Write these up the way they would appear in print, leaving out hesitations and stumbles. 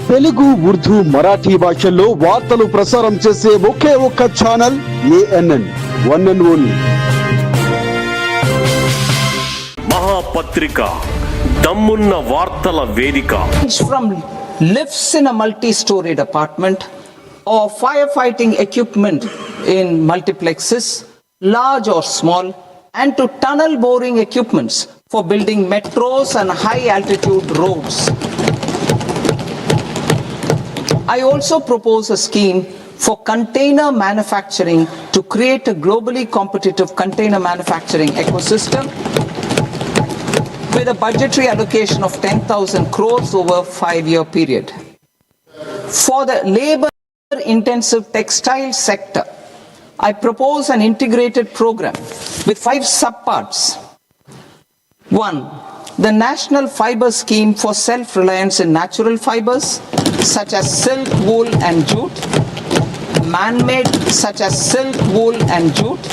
తెలుగు, ఉర్దూ, మరాఠీ భాషల్లో వార్తలు ప్రసారం చేసే ఒకే ఒక్క channel ANN, one and only. మహాపత్రిక, దమ్మున్న వార్తల వేదిక. From lifts in a multi-storied apartment or firefighting equipment in multiplexes, large or small, and to tunnel boring equipments for building metros and high altitude roads. I also propose a scheme for container manufacturing to create a globally competitive container manufacturing ecosystem with a budgetary allocation of 10,000 crores over a 5-year period. For the labor-intensive textile sector, I propose an integrated program with 5 subparts. 1. The National Fiber Scheme for Self-Reliance in Natural Fibers, such as silk, wool and jute, man-made such as silk, wool and jute,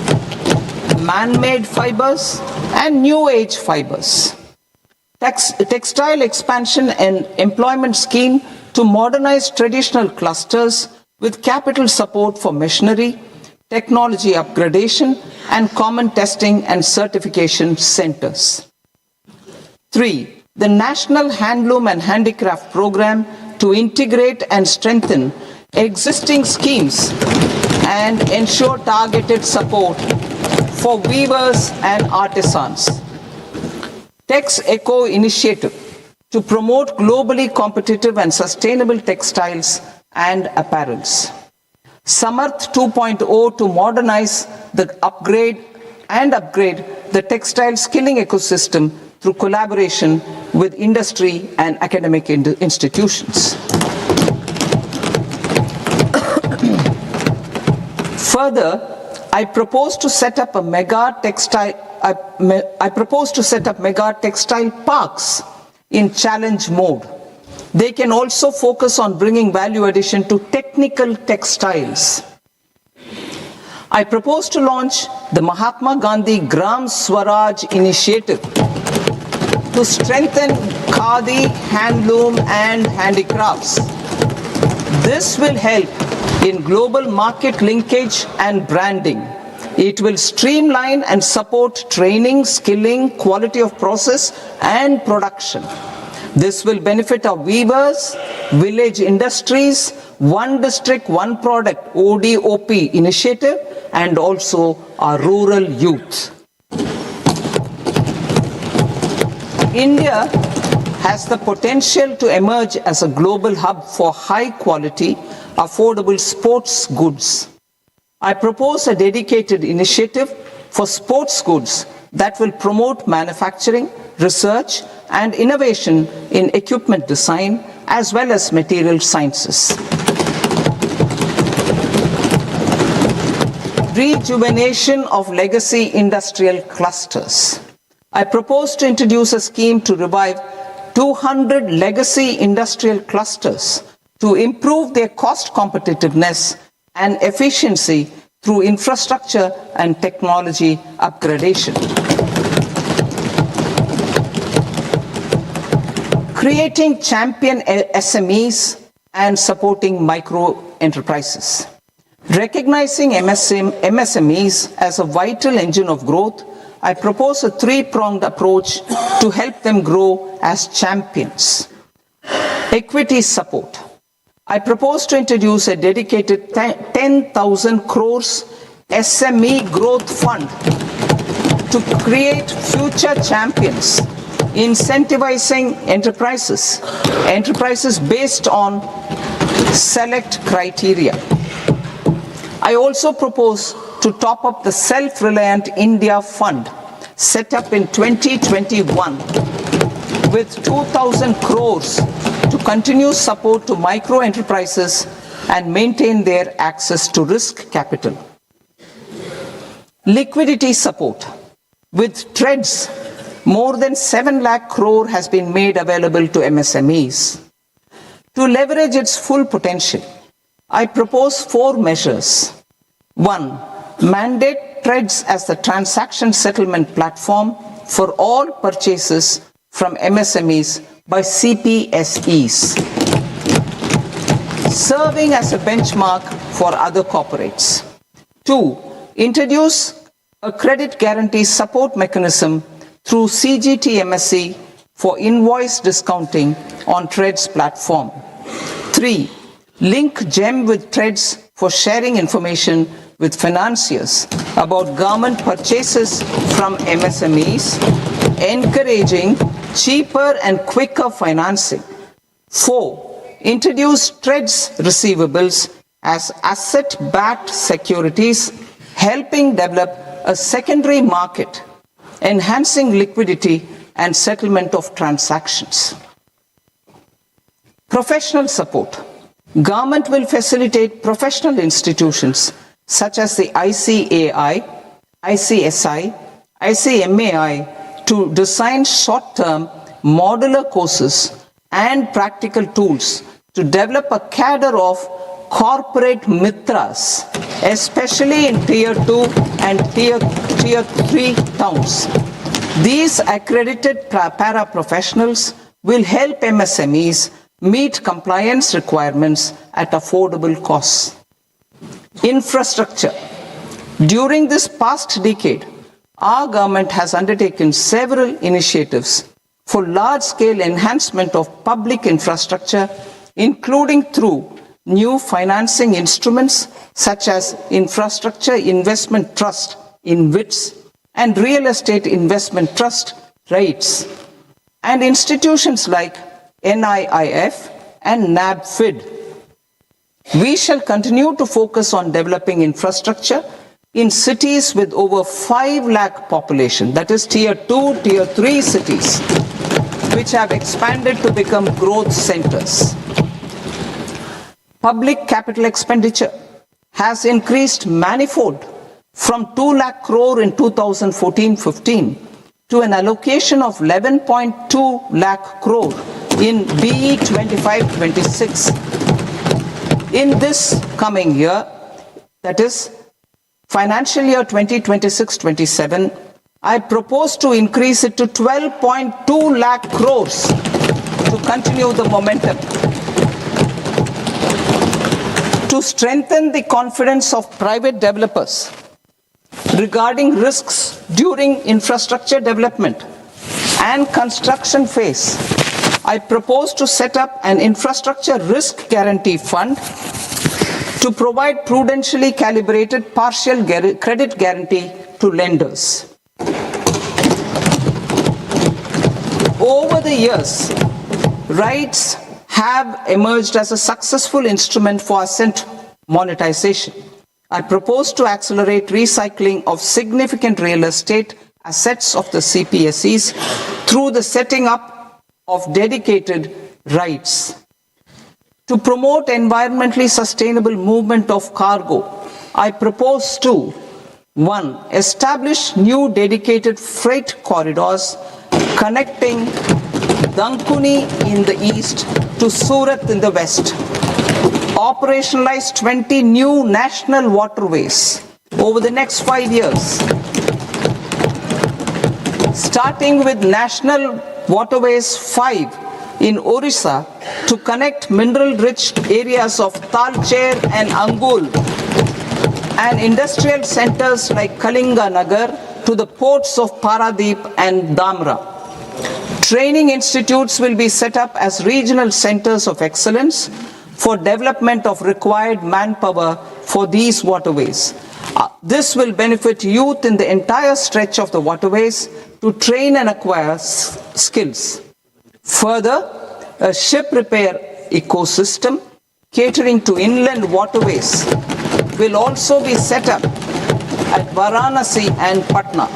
man-made fibers and new age fibers. Textile expansion and employment scheme to modernize traditional clusters with capital support for machinery, technology upgradation and common testing and certification centers. 3. The National Handloom and Handicraft Program to integrate and strengthen existing schemes and ensure targeted support for weavers and artisans. Tex Eco Initiative to promote globally competitive and sustainable textiles and apparels. Samarth 2.0 to modernize the upgrade the textile skilling ecosystem through collaboration with industry and academic institutions. Further, I propose to set up mega textile parks in challenge mode. They can also focus on bringing value addition to technical textiles. I propose to launch the Mahatma Gandhi Gram Swaraj initiative to strengthen khadi, handloom and handicrafts. This will help in global market linkage and branding. It will streamline and support training, skilling, quality of process and production. This will benefit our weavers, village industries, one district, one product ODOP initiative and also our rural youth. India has the potential to emerge as a global hub for high quality, affordable sports goods. I propose a dedicated initiative for sports goods that will promote manufacturing, research and innovation in equipment design as well as material sciences. Rejuvenation of legacy industrial clusters. I propose to introduce a scheme to revive 200 legacy industrial clusters to improve their cost competitiveness and efficiency through infrastructure and technology upgradation. Creating champion SMEs and supporting micro enterprises. Recognizing MSMEs as a vital engine of growth, I propose a 3-pronged approach to help them grow as champions. Equity support. I propose to introduce a dedicated 10,000 crores SME growth fund to create future champions, incentivizing enterprises based on select criteria. I also propose to top up the Self-Reliant India Fund set up in 2021 with 2,000 crores to continue support to micro enterprises and maintain their access to risk capital. Liquidity support. With TREDS, more than 7 lakh crore has been made available to MSMEs. To leverage its full potential, I propose 4 measures. 1. Mandate TREDS as the transaction settlement platform for all purchases from MSMEs by CPSEs. serving as a benchmark for other corporates. 2. Introduce a credit guarantee support mechanism through CGT MSE for invoice discounting on TREDS platform. 3. Link GEM with TREDS for sharing information with financiers about government purchases from MSMEs, encouraging cheaper and quicker financing. 4. Introduce TREDS receivables as asset-backed securities, helping develop a secondary market, enhancing liquidity and settlement of transactions. Professional support. Government will facilitate professional institutions such as the ICAI, ICSI, ICMAI to design short-term modular courses and practical tools to develop a cadre of corporate mitras, especially in Tier 2 and Tier 3 towns. These accredited para-professionals will help MSMEs meet compliance requirements at affordable costs. Infrastructure. During this past decade, our government has undertaken several initiatives for large-scale enhancement of public infrastructure, including through new financing instruments such as Infrastructure Investment Trust (InvITs) and Real Estate Investment Trust (REITs), and institutions like NIIF and NABFID. We shall continue to focus on developing infrastructure in cities with over 5 lakh population, that is Tier 2, Tier 3 cities, which have expanded to become growth centers. Public capital expenditure has increased manifold from 2 lakh crore in 2014-15 to an allocation of 11.2 lakh crore in BE 25-26. In this coming year, that is financial year 2026-27, I propose to increase it to 12.2 lakh crores to continue the momentum. To strengthen the confidence of private developers regarding risks during infrastructure development and construction phase, I propose to set up an infrastructure risk guarantee fund to provide prudentially calibrated partial credit guarantee to lenders. Over the years, REITs have emerged as a successful instrument for asset monetization. I propose to accelerate recycling of significant real estate assets of the CPSEs through the setting up of dedicated REITs. To promote environmentally sustainable movement of cargo, I propose to 1. Establish new dedicated freight corridors connecting Dankuni in the east to Surat in the west. Operationalize 20 new national waterways over the next 5 years. Starting with National Waterways 5 in Orissa to connect mineral-rich areas of Talcher and Angul and industrial centers like Kalinga Nagar to the ports of Paradeep and Dhamra. Training institutes will be set up as regional centers of excellence for development of required manpower for these waterways. This will benefit youth in the entire stretch of the waterways to train and acquire skills. Further, a ship repair ecosystem catering to inland waterways will also be set up at Varanasi and Patna.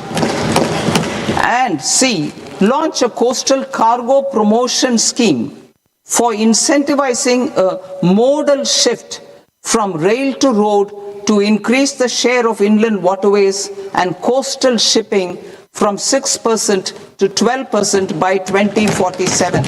And C. Launch a coastal cargo promotion scheme for incentivizing a modal shift from rail to road to increase the share of inland waterways and coastal shipping from 6% to 12% by 2047.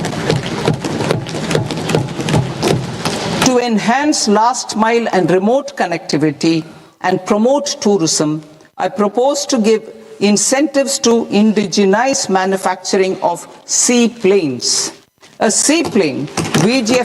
To enhance last mile and remote connectivity and promote tourism, I propose to give incentives to indigenize manufacturing of seaplanes. A seaplane, VGF